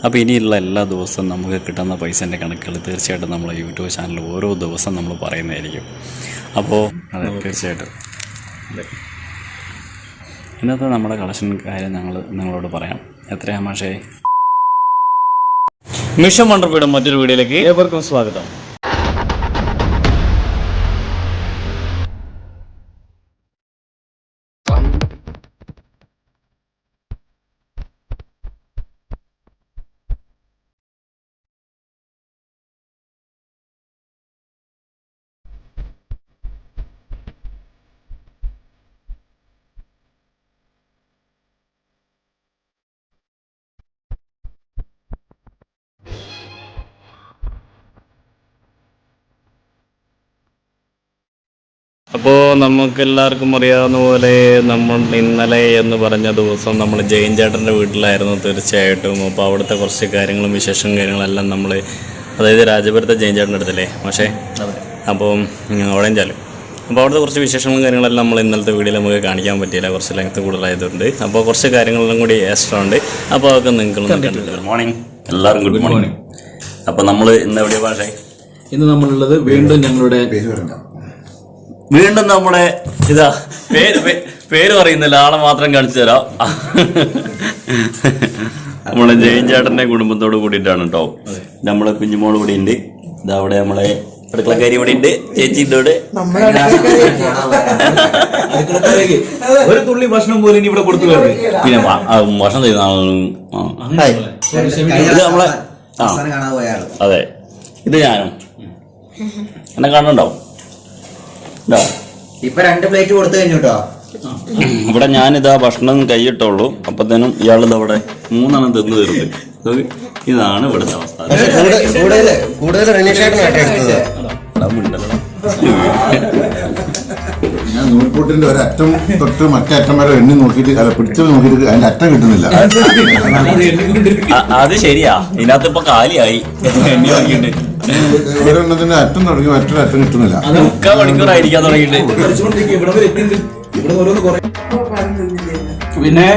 അപ്പോൾ ഇനിയുള്ള എല്ലാ ദിവസവും നമുക്ക് കിട്ടുന്ന പൈസേൻ്റെ കണക്കുകൾ തീർച്ചയായിട്ടും നമ്മളെ യൂട്യൂബ് ചാനലിൽ ഓരോ ദിവസം നമ്മൾ പറയുന്നതായിരിക്കും. അപ്പോൾ അതെ, തീർച്ചയായിട്ടും അതെ. ഇന്നത്തെ നമ്മുടെ കളക്ഷൻ കാര്യം നിങ്ങളോട് പറയാം. എത്രയാണ് മാഷേ? മിഷൻ വണ്ടർഫീയുടെ മറ്റൊരു വീഡിയോയിലേക്ക് ഏവർക്കും സ്വാഗതം. അപ്പോൾ നമുക്കെല്ലാവർക്കും അറിയാവുന്ന പോലെ നമ്മൾ ഇന്നലെ എന്ന് പറഞ്ഞ ദിവസം നമ്മൾ ജയൻ ചേട്ടൻ്റെ വീട്ടിലായിരുന്നു തീർച്ചയായിട്ടും. അപ്പോൾ അവിടുത്തെ കുറച്ച് കാര്യങ്ങളും കാര്യങ്ങളെല്ലാം നമ്മൾ, അതായത് രാജപുരത്തെ ജയൻ ചേട്ടൻ്റെ അടുത്തല്ലേ പക്ഷേ, അപ്പം ഓടഞ്ചാലും. അപ്പോൾ അവിടുത്തെ കുറച്ച് കാര്യങ്ങളെല്ലാം നമ്മൾ ഇന്നലത്തെ വീഡിയോയിൽ നമുക്ക് കാണിക്കാൻ പറ്റിയില്ല, കുറച്ച് ലെങ്ത്ത് കൂടുതലായതുകൊണ്ട്. അപ്പോൾ കുറച്ച് കാര്യങ്ങളെല്ലാം കൂടി എക്സ്ട്രാ ഉണ്ട്. അപ്പോൾ അതൊക്കെ നിങ്ങൾക്ക് ഗുഡ് മോർണിംഗ്, എല്ലാവർക്കും ഗുഡ് മോർണിംഗ്. അപ്പോൾ നമ്മൾ ഇന്ന് എവിടെയാ ഭാഷ? ഇന്ന് നമ്മളുള്ളത് വീണ്ടും നമ്മുടെ ഇതാ പേര് പറയുന്നില്ല, ആളെ മാത്രം കാണിച്ചു തരാം. നമ്മളെ ജയൻ ചേട്ടന്റെ കുടുംബത്തോട് കൂടിയിട്ടാണ് കേട്ടോ. നമ്മളെ കുഞ്ഞുമോൾ ഇവിടെ ഉണ്ട്. ഇതാ അവിടെ നമ്മളെ അടുക്കളക്കാരി ഇവിടെ ഉണ്ട്, ചേച്ചി ഇതോട് ഒരു തുള്ളി ഭക്ഷണം പോലും ഇനി ഇവിടെ കൊടുത്തു. പിന്നെ ഭക്ഷണം ചെയ്യുന്ന ഇത് നമ്മളെ അതെ, ഇത് ഞാനും എന്നെ കാണുന്നുണ്ടാവും. ഇപ്പൊ 2 പ്ലേറ്റ് കൊടുത്തു കഴിഞ്ഞു കേട്ടോ. ഇവിടെ ഞാനിതാ ഭക്ഷണം കൈയിട്ടുള്ളൂ, അപ്പത്തേനും ഇയാളിത് അവിടെ 3 തിന്നു തരുന്നത്. ഇതാണ് ഇവിടുത്തെ അവസ്ഥ. ഞാൻ നൂൽപൂട്ടിന്റെ ഒരറ്റം തൊട്ട് മറ്റേ അറ്റം വരെ എണ്ണി നോക്കിയിട്ട് അല്ല പിടിച്ചത് നോക്കിയിട്ട് അതിന്റെ അറ്റം കിട്ടുന്നില്ല. അത് ശരിയാ, ഇതിനകത്ത് ഇപ്പൊ കാലിയായി എണ്ണി നോക്കിയിട്ട്. ഒരെണ്ണത്തിന്റെ അറ്റം തുടങ്ങി മറ്റൊരു അറ്റം കിട്ടുന്നില്ല. 3 മണിക്കൂറായിരിക്കാൻ തുടങ്ങിയിട്ട്. പിന്നെ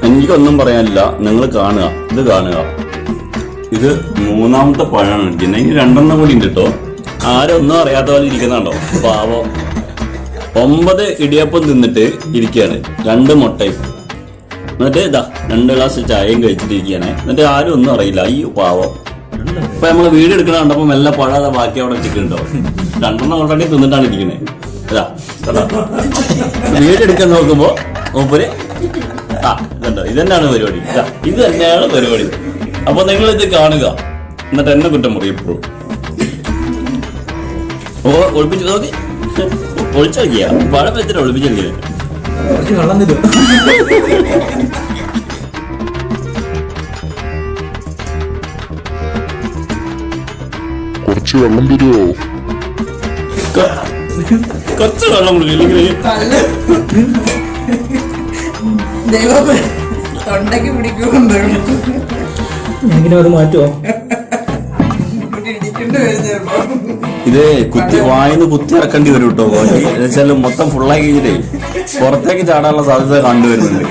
എനിക്കൊന്നും പറയാനില്ല, നിങ്ങൾ കാണുക, ഇത് കാണുക. ഇത് 3ാമത്തെ പഴമാണ് ഇരിക്കുന്നത്. ഇനി 2 കൂടി ഉണ്ട് കേട്ടോ. ആരും ഒന്നും അറിയാത്ത പോലെ ഇരിക്കുന്നുണ്ടോ പാവം. 9 ഇടിയപ്പം തിന്നിട്ട് ഇരിക്കുകയാണ്, 2 മുട്ടയും, എന്നിട്ട് ഇതാ 2 ഗ്ലാസ് ചായയും കഴിച്ചിട്ടിരിക്കുകയാണ്. എന്നിട്ട് ആരും ഒന്നും അറിയില്ല. അയ്യോ പാവം. ഇപ്പൊ നമ്മള് വീട് എടുക്കണ കണ്ടപ്പോ മെല്ലെ പഴാതെ ബാക്കി അവിടെ ചിക്കുന്നുണ്ടോ. 2 ഓൾറെഡി തിന്നിട്ടാണ് ഇരിക്കണേ. ഇതാ വീട് എടുക്കാൻ നോക്കുമ്പോ മൂപ്പര് ഇതുണ്ടോ, ഇതന്നെയാണ് പരിപാടി. ഇത് തന്നെയാണ് പരിപാടി. അപ്പൊ നിങ്ങൾ ഇത് കാണുക, എന്നിട്ട് എന്നെ കുറ്റം പറയും എപ്പോഴും. ഒളിപ്പിച്ച് നോക്കി ഒളിച്ചോക്കിയ പഴം വെച്ചിട്ട് ഒളിപ്പിച്ചെങ്കിൽ കുറച്ച് വെള്ളം തരുമോ? കുറച്ച് വെള്ളം കുടിക്കില്ലെങ്കിൽ തൊണ്ടയ്ക്ക് പിടിക്കുന്നുണ്ടോ? അത് മാറ്റുമോ? ഇത് വായിന്ന് കുത്തി ഇറക്കേണ്ടി വരും കേട്ടോ. എന്നുവെച്ചാൽ മൊത്തം ഫുള്ളായി കഴിഞ്ഞിട്ടേ പുറത്തേക്ക് ചാടാനുള്ള സാധ്യത കണ്ടുവരുന്നുണ്ട്.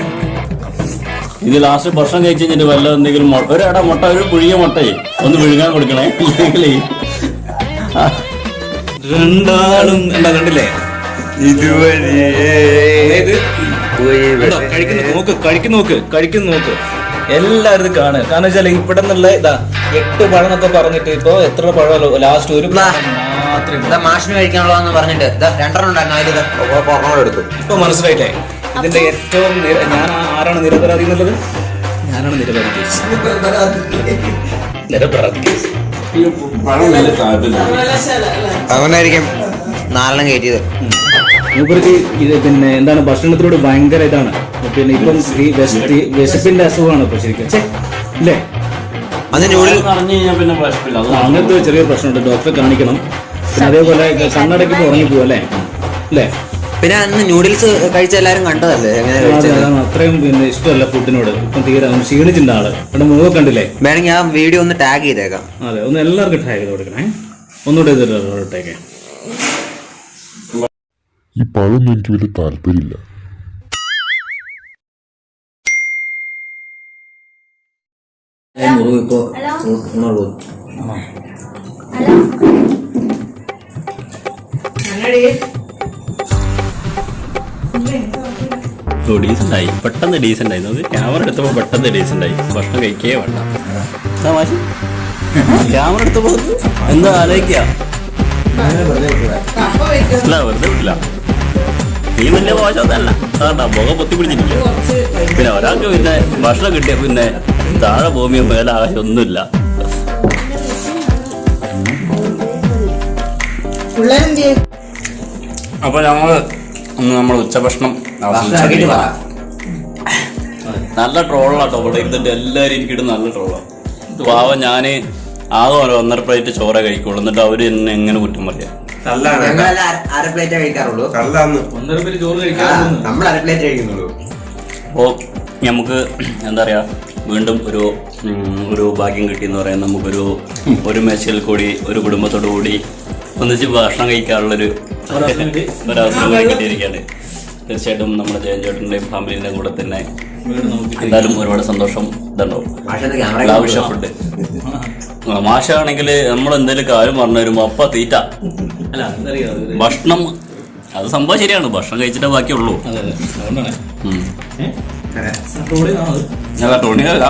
ഇത് ലാസ്റ്റ് ഭക്ഷണം കഴിച്ച് കഴിഞ്ഞിട്ട് വല്ല എന്തെങ്കിലും ഒരട മുട്ട, ഒരു പുഴിയ മുട്ടയെ ഒന്ന് വിഴുങ്ങാൻ കൊടുക്കണേ. ഇല്ലെങ്കിൽ 2 എന്താ കണ്ടില്ലേ കഴിക്കുന്ന നോക്ക് എല്ലാവരും ഇത് കാണുക. കാരണം വെച്ചാൽ ഇവിടെ നിന്നുള്ള ഇതാ 8 പഴം എന്നൊക്കെ പറഞ്ഞിട്ട് ഇപ്പൊ എത്ര പഴമല്ലോ ലാസ്റ്റ് ഒരു മാഷിന് കഴിക്കാനുള്ളതെന്ന് പറഞ്ഞിട്ട് 2 ഉണ്ടായിരുന്നു. എടുത്തു. ഇപ്പൊ മനസ്സിലായില്ലേ ഇതിന്റെ ഏറ്റവും ഞാൻ ആരാണ് നിരപരാധി എന്നുള്ളത്? ഞാനാണ് നിരപരാധി. അതുകൊണ്ടായിരിക്കും 4 കയറ്റിയത്. മൂപ്പർക്ക് ഇത് പിന്നെ എന്താണ് ഭക്ഷണത്തിനോട് ഭയങ്കര ഇതാണ്. പിന്നെ ഇപ്പം ഈ വിശപ്പിന്റെ അസുഖമാണ് ഇപ്പൊ ശരിക്കും അല്ലേ? അങ്ങനത്തെ ചെറിയ പ്രശ്നമുണ്ട്. ഡോക്ടറെ കാണിക്കണം. പിന്നെ അതേപോലെ കണ്ണടയ്ക്ക് ഉറങ്ങിപ്പോകും അല്ലേ അല്ലേ? പിന്നെ അന്ന് നൂഡിൽസ് കഴിച്ച എല്ലാരും കണ്ടതല്ലേ എങ്ങനെ അതെ, കഴിച്ചത്? അതാണ് അത്രയും പിന്നെ ഇഷ്ടമല്ല ഫുഡിനോട്. ഇപ്പം തീരെ ക്ഷീണിച്ചിട്ടുണ്ട് ആള്. ഇവിടെ മുഖം കണ്ടില്ലേ? വേണമെങ്കിൽ ആ വീഡിയോ ഒന്ന് ടാഗ് ചെയ്തേക്കാം. അതെ, ഒന്ന് എല്ലാവർക്കും ടാഗ് ചെയ്ത് കൊടുക്കണേ. ഒന്നുകൂടെ ചെയ്തിട്ടേക്കെ. ഈ പഴമൊന്നും എനിക്ക് വലിയ താല്പര്യമില്ല. ഇപ്പോ ഉണർവോ? ഡീസൻ്റ് ആയി, പെട്ടെന്ന് ഡീസൻ്റ് ആയി. നമുക്ക് ക്യാമറ എടുത്തപ്പോൾ പെട്ടെന്ന് ഡീസൻ്റ് ആയി. ഭക്ഷണം കഴിക്കേ വേണ്ട. ക്യാമറ എടുത്തപ്പോൾ എന്താ ആലോചിക്കുക? അല്ല, വെറുതെ വിട്ടില്ല. നീ വലിയ മോശമൊന്നല്ല. അതാ മുഖം പൊത്തി പിടിച്ചിരിക്കുക. പിന്നെ ഒരാൾക്ക് പിന്നെ ഭക്ഷണം കിട്ടിയ പിന്നെ താഴെ ഭൂമിയോ മേലെ ആകാശം ഒന്നുമില്ല. അപ്പൊ നമ്മൾ ഉച്ചഭക്ഷണം നല്ല ട്രോളാട്ടോ ഇവിടെ ഇരുന്നിട്ട് എല്ലാവരും എനിക്കിട്ട് നല്ല ട്രോളാണ്. പാവം ഞാന് ആകെ 1.5 പ്ലേറ്റ് ചോറ കഴിക്കുള്ളൂ. എന്നിട്ട് അവര് എന്നെ എങ്ങനെ കുറ്റം പറയാ? അര പ്ലേറ്റ് കഴിക്കാറുള്ളൂ. 1.5 പേര് ചോറ് കഴിക്കാൻ നമ്മൾ അര പ്ലേറ്റ് കഴിക്കുന്നുള്ളൂ. അപ്പോൾ നമുക്ക് എന്താ പറയാ, വീണ്ടും ഒരു ഭാഗ്യം കിട്ടിയെന്ന് പറയാൻ നമുക്കൊരു മേശയിൽ കൂടി ഒരു കുടുംബത്തോടു കൂടി ഒന്നിച്ച് ഭക്ഷണം കഴിക്കാനുള്ളൊരു ഒരവസരം കൂടി കിട്ടിയിരിക്കുകയാണ്. തീർച്ചയായിട്ടും നമ്മുടെ ജയൻ ചേട്ടൻ്റെയും ഫാമിലിൻ്റെയും കൂടെ തന്നെ എന്തായാലും ഒരുപാട് സന്തോഷം ഇതുണ്ടാവും. ആവശ്യം ഫുഡ് മാഷാണെങ്കിൽ നമ്മൾ എന്തെങ്കിലും കാര്യം പറഞ്ഞു വരുമ്പോ അപ്പ തീറ്റ ഭക്ഷണം. അത് സംഭവം ശരിയാണ്, ഭക്ഷണം കഴിച്ചിട്ടേ ബാക്കിയുള്ളൂ. ടോണിയല്ല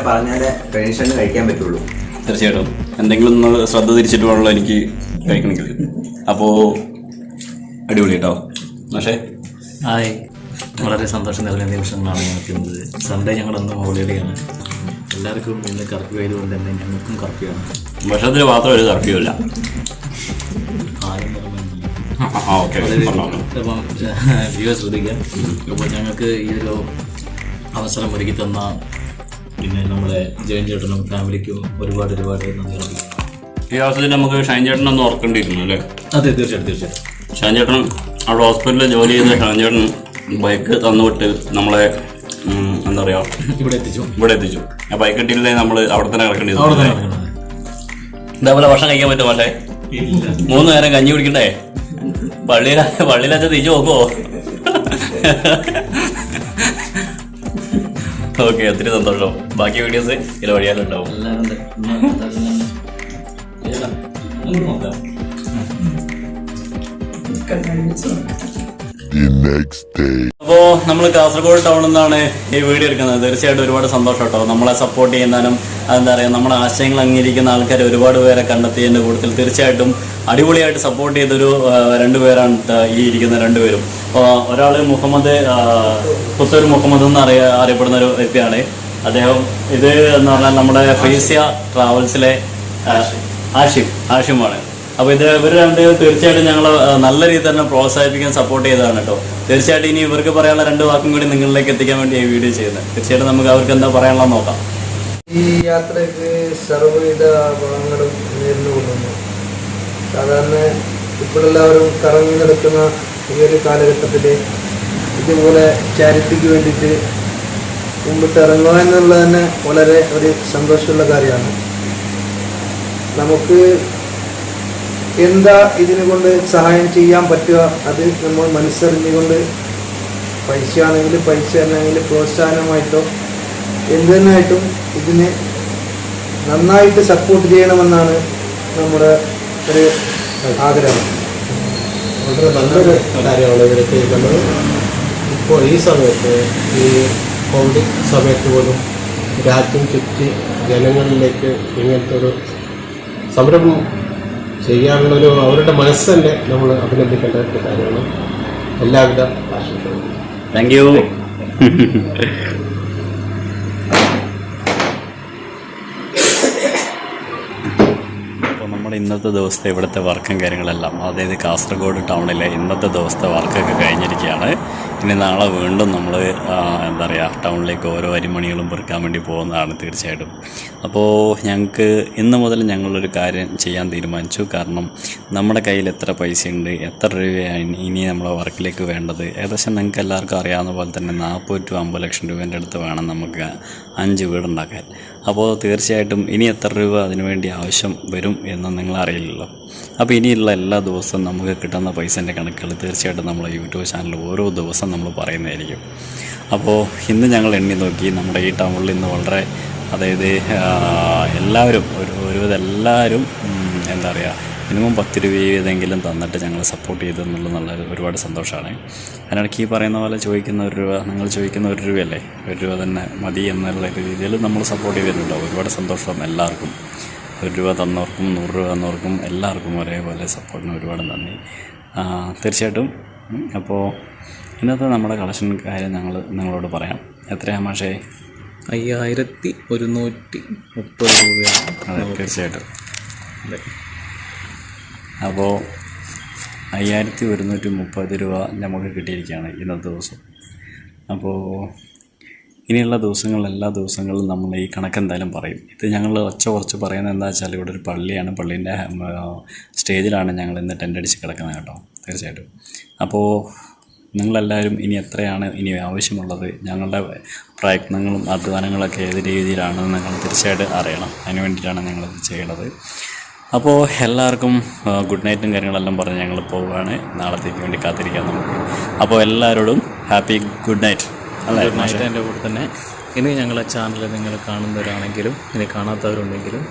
പറഞ്ഞാലേ ട്രഡീഷണൽ കഴിക്കാൻ പറ്റുള്ളൂ. തീർച്ചയായിട്ടും എന്തെങ്കിലും ഒന്ന് ശ്രദ്ധ തിരിച്ചിട്ട് വേണമല്ലോ എനിക്ക് കഴിക്കണമെങ്കിൽ. അപ്പോൾ അടിപൊളി കേട്ടോ. പക്ഷേ ഹായ്, വളരെ സന്തോഷം നൽകുന്ന നിമിഷങ്ങളാണ് ഞങ്ങൾക്ക്. സൺഡേ ഞങ്ങളൊന്നും ഹോളിഡേയാണ്. എല്ലാവർക്കും ഇന്ന് കർഫ്യൂ ആയതുകൊണ്ട് തന്നെ ഞങ്ങൾക്കും കർഫ്യൂ ആണ്. ഭക്ഷണത്തിന് മാത്രം ഒരു കർഫ്യൂ ഇല്ല. വ്യൂസ് ശ്രദ്ധിക്കാം. അപ്പോൾ ഞങ്ങൾക്ക് ഈ ഒരു അവസരം ഒരുക്കി തന്ന പിന്നെ നമ്മുടെ ജയൻ ചേട്ടനും ഫാമിലിക്കും ഒരുപാട് നന്ദി അറിയിക്കുന്നു. ഈ അവസരത്തിൽ നമുക്ക് ഷൈൻ ചേട്ടൻ ഒന്ന് ഓർക്കേണ്ടിയിരുന്നു അല്ലേ? അതെ, തീർച്ചയായിട്ടും. ഷൈൻ ചേട്ടൻ അവിടെ ഹോസ്പിറ്റലിൽ ജോലി ചെയ്ത ഷൈൻ ചേട്ടൻ ബൈക്ക് തന്നുവിട്ട് നമ്മളെ എന്താ പറയാ ഇവിടെ എത്തിച്ചു. ആ ബൈക്ക് കിട്ടിയില്ലേ നമ്മൾ അവിടെ തന്നെ കിടക്കേണ്ടി വന്നു. ഇതേപോലെ ഭക്ഷണം കഴിക്കാൻ പറ്റും പക്ഷേ 3 നേരം കഞ്ഞി കുടിക്കണ്ടേ? പള്ളിയിലച്ച തിരിച്ചു നോക്കുവോ? ഓക്കെ, ഒത്തിരി സന്തോഷം. ബാക്കി വീഡിയോസ് ഇതിൽ വഴിയാലുണ്ടാവും. അപ്പോ നമ്മൾ കാസർഗോഡ് ടൗണിൽ നിന്നാണ് ഈ വീഡിയോ എടുക്കുന്നത്. തീർച്ചയായിട്ടും ഒരുപാട് സന്തോഷം കേട്ടോ. നമ്മളെ സപ്പോർട്ട് ചെയ്യുന്നതിനും അതെന്താ പറയുക, നമ്മുടെ ആശയങ്ങൾ അംഗീകരിക്കുന്ന ആൾക്കാർ ഒരുപാട് പേരെ കണ്ടെത്തിയതിൻ്റെ കൂട്ടത്തിൽ തീർച്ചയായിട്ടും അടിപൊളിയായിട്ട് സപ്പോർട്ട് ചെയ്തൊരു 2 പേരാണ് ഈ ഇരിക്കുന്ന 2 പേരും. ഒരാൾ മുഹമ്മദ്, പുത്തൂർ മുഹമ്മദ് എന്ന് അറിയപ്പെടുന്ന ഒരു വ്യക്തിയാണ് അദ്ദേഹം. ഇത് എന്ന് പറഞ്ഞാൽ നമ്മുടെ ഫ്രീസിയ ട്രാവൽസിലെ ആഷിമാണ്. അപ്പോൾ ഇവർ 2 തീർച്ചയായിട്ടും ഞങ്ങൾ നല്ല രീതിയിൽ തന്നെ പ്രോത്സാഹിപ്പിക്കാൻ സപ്പോർട്ട് ചെയ്തതാണ് കേട്ടോ. തീർച്ചയായിട്ടും ഇനി ഇവർക്ക് പറയാനുള്ള 2 വാക്കും കൂടി നിങ്ങളിലേക്ക് എത്തിക്കാൻ വേണ്ടി ഈ വീഡിയോ ചെയ്യുന്നത്. തീർച്ചയായിട്ടും നമുക്ക് അവർക്ക് എന്താ പറയാനുള്ളത് നോക്കാം. ഈ യാത്രയ്ക്ക് സർവ്വവിധ ഗുണങ്ങളും നേരിടുകൊള്ളുന്നു. സാധാരണ ഇപ്പോഴെല്ലാവരും കറങ്ങി നടക്കുന്ന ഈ ഒരു കാലഘട്ടത്തിൽ ഇതുപോലെ ചാരിറ്റിക്ക് വേണ്ടിയിട്ട് മുമ്പിട്ട് ഇറങ്ങുക എന്നുള്ളത് തന്നെ വളരെ ഒരു സന്തോഷമുള്ള കാര്യമാണ്. നമുക്ക് എന്താ ഇതിനെ കൊണ്ട് സഹായം ചെയ്യാൻ പറ്റുക അത് നമ്മൾ മനസ്സറിഞ്ഞുകൊണ്ട് പൈസ ആണെങ്കിൽ പൈസ അല്ലെങ്കിൽ പ്രോത്സാഹനമായിട്ടോ എന്ത് തന്നെയായിട്ടും ഇതിനെ നന്നായിട്ട് സപ്പോർട്ട് ചെയ്യണമെന്നാണ് നമ്മുടെ ഒരു ആഗ്രഹം. വളരെ നല്ലൊരു കാര്യമാണ് ഇവർ ചെയ്യുന്നത്. ഇപ്പോൾ ഈ സമയത്ത് ഈ കോവിഡ് സമയത്ത് പോലും രാജ്യം ചുറ്റി ജനങ്ങളിലേക്ക് ഇങ്ങനത്തെ ഒരു സംരംഭം ചെയ്യാനുള്ളൊരു അവരുടെ മനസ്സ് തന്നെ നമ്മൾ അഭിനന്ദിക്കേണ്ട ഒരു കാര്യമാണ്. എല്ലാവിധ ആശംസകളും. Thank you. അപ്പോൾ നമ്മുടെ നമ്മുടെ ഇന്നത്തെ ദിവസത്തെ ഇവിടുത്തെ വർക്കും കാര്യങ്ങളെല്ലാം, അതായത് കാസർഗോഡ് ടൗണിലെ ഇന്നത്തെ ദിവസത്തെ വർക്കൊക്കെ കഴിഞ്ഞിരിക്കുകയാണ്. ഇനി നാളെ വീണ്ടും നമ്മൾ എന്താ പറയുക, ടൗണിലേക്ക് ഓരോ അരിമണികളും പെറുക്കാൻ വേണ്ടി പോകുന്നതാണ് തീർച്ചയായിട്ടും. അപ്പോൾ ഞങ്ങൾക്ക് ഇന്ന് മുതൽ ഞങ്ങളൊരു കാര്യം ചെയ്യാൻ തീരുമാനിച്ചു. കാരണം നമ്മുടെ കയ്യിൽ എത്ര പൈസയുണ്ട്, എത്ര രൂപയാണ് ഇനി നമ്മളെ വർക്കിലേക്ക് വേണ്ടത്, ഏകദേശം നിങ്ങൾക്ക് എല്ലാവർക്കും അറിയാവുന്ന പോലെ തന്നെ 40 to 50 ലക്ഷം രൂപേൻ്റെ അടുത്ത് വേണം നമുക്ക് 5 വീടുണ്ടാക്കാൻ. അപ്പോൾ തീർച്ചയായിട്ടും ഇനി എത്ര രൂപ അതിനുവേണ്ടി ആവശ്യം വരും എന്ന് നിങ്ങളറിയില്ലല്ലോ. അപ്പോൾ ഇനിയുള്ള എല്ലാ ദിവസവും നമുക്ക് കിട്ടുന്ന പൈസേൻ്റെ കണക്കുകൾ തീർച്ചയായിട്ടും നമ്മളെ യൂട്യൂബ് ചാനലിൽ ഓരോ ദിവസം നമ്മൾ പറയുന്നതായിരിക്കും. അപ്പോൾ ഇന്ന് ഞങ്ങൾ എണ്ണി നോക്കി, നമ്മുടെ ഈ ടൗണിൽ ഇന്ന് വളരെ, അതായത് എല്ലാവരും ഒരുവിധം എല്ലാവരും എന്താ പറയുക, മിനിമം 10 രൂപ ഏതെങ്കിലും തന്നിട്ട് ഞങ്ങൾ സപ്പോർട്ട് ചെയ്തെന്നുള്ള നല്ല ഒരുപാട് സന്തോഷമാണ്. അതിനിടയ്ക്ക് ഈ പറയുന്ന പോലെ ചോദിക്കുന്ന 1 രൂപ, നിങ്ങൾ ചോദിക്കുന്ന 1 രൂപയല്ലേ, 1 രൂപ തന്നെ മതി എന്നുള്ള രീതിയിൽ നമ്മൾ സപ്പോർട്ട് ചെയ്തിട്ടുണ്ടോ. ഒരുപാട് സന്തോഷം എല്ലാവർക്കും. 1 രൂപ തന്നവർക്കും 100 രൂപ തന്നവർക്കും എല്ലാവർക്കും ഒരേപോലെ സപ്പോർട്ടിന് ഒരുപാട് നന്ദി. തീർച്ചയായിട്ടും. അപ്പോൾ ഇന്നത്തെ നമ്മുടെ കളക്ഷൻ കാര്യം നിങ്ങളോട് പറയാം. എത്രയാണ് മാഷേ? 5130 രൂപയാണ്. അതെ, തീർച്ചയായിട്ടും. അതെ. അപ്പോൾ 5130 രൂപ നമുക്ക് കിട്ടിയിരിക്കുകയാണ് ഇന്നത്തെ ദിവസം. അപ്പോൾ ഇനിയുള്ള എല്ലാ ദിവസങ്ങളിലും നമ്മൾ ഈ കണക്ക് എന്തായാലും പറയും. ഇത് ഞങ്ങൾ കുറച്ച് പറയുന്നത് എന്താ വെച്ചാൽ, ഇവിടെ ഒരു പള്ളിയാണ്, പള്ളീൻ്റെ സ്റ്റേജിലാണ് ഞങ്ങൾ ഇന്ന് ടെൻ്റ് അടിച്ച് കിടക്കുന്നത് കേട്ടോ. തീർച്ചയായിട്ടും. അപ്പോൾ നിങ്ങളെല്ലാവരും ഇനി എത്രയാണ് ഇനി ആവശ്യമുള്ളത്, ഞങ്ങളുടെ പ്രയത്നങ്ങളും അധ്വാനങ്ങളൊക്കെ ഏത് രീതിയിലാണെന്ന് നിങ്ങൾ തീർച്ചയായിട്ടും അറിയണം. അതിന് വേണ്ടിയിട്ടാണ് ഞങ്ങളിത് ചെയ്യണത്. അപ്പോൾ എല്ലാവർക്കും ഗുഡ് നൈറ്റും കാര്യങ്ങളെല്ലാം പറഞ്ഞ് ഞങ്ങൾ പോവുകയാണ്. നാളത്തേക്ക് വേണ്ടി കാത്തിരിക്കാം നമുക്ക്. അപ്പോൾ എല്ലാവരോടും ഹാപ്പി ഗുഡ് നൈറ്റ്. അല്ല, ഗുഡ് നൈറ്റ്. എൻ്റെ കൂടെ തന്നെ ഇനി ഞങ്ങളെ ചാനൽ നിങ്ങൾ കാണുന്നവരാണെങ്കിലും ഇനി കാണാത്തവരുണ്ടെങ്കിലും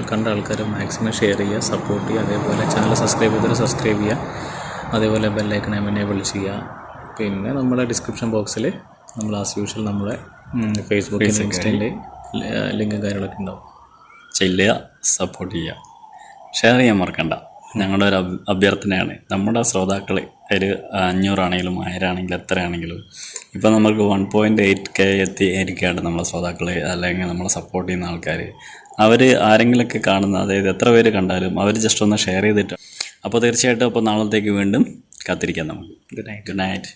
കണ്ട ആൾക്കാർ മാക്സിമം ഷെയർ ചെയ്യുക, സപ്പോർട്ട് ചെയ്യുക. അതേപോലെ ചാനൽ സബ്സ്ക്രൈബ് ചെയ്തവർ സബ്സ്ക്രൈബ് ചെയ്യുക. അതേപോലെ ബെല്ലൈക്കൺ എനേബിൾ ചെയ്യുക. പിന്നെ നമ്മുടെ ഡിസ്ക്രിപ്ഷൻ ബോക്സിൽ നമ്മൾ ആസ് യൂഷ്വൽ നമ്മുടെ ഫേസ്ബുക്കിൽ ഇൻസ്റ്റയിൽ ലിങ്കും കാര്യങ്ങളൊക്കെ ഉണ്ടാവും. ചെല്ലുക, സപ്പോർട്ട് ചെയ്യുക, ഷെയർ ചെയ്യാൻ മറക്കണ്ട. ഞങ്ങളുടെ ഒരു അഭ്യർത്ഥനയാണ്. നമ്മുടെ ശ്രോതാക്കൾ ഒരു 500 ആണെങ്കിലും 1000 ആണെങ്കിലും എത്രയാണെങ്കിലും ഇപ്പോൾ നമുക്ക് 1.8K എത്തിയിരിക്കുകയാണ് നമ്മളെ ശ്രോതാക്കൾ, അല്ലെങ്കിൽ നമ്മളെ സപ്പോർട്ട് ചെയ്യുന്ന ആൾക്കാർ. അവർ ആരെങ്കിലുമൊക്കെ കാണുന്ന, അതായത് എത്ര പേര് കണ്ടാലും അവർ ജസ്റ്റ് ഒന്ന് ഷെയർ ചെയ്തിട്ട്. അപ്പോൾ തീർച്ചയായിട്ടും അപ്പോൾ നാളത്തേക്ക് വീണ്ടും കാത്തിരിക്കാം നമുക്ക്. Good night.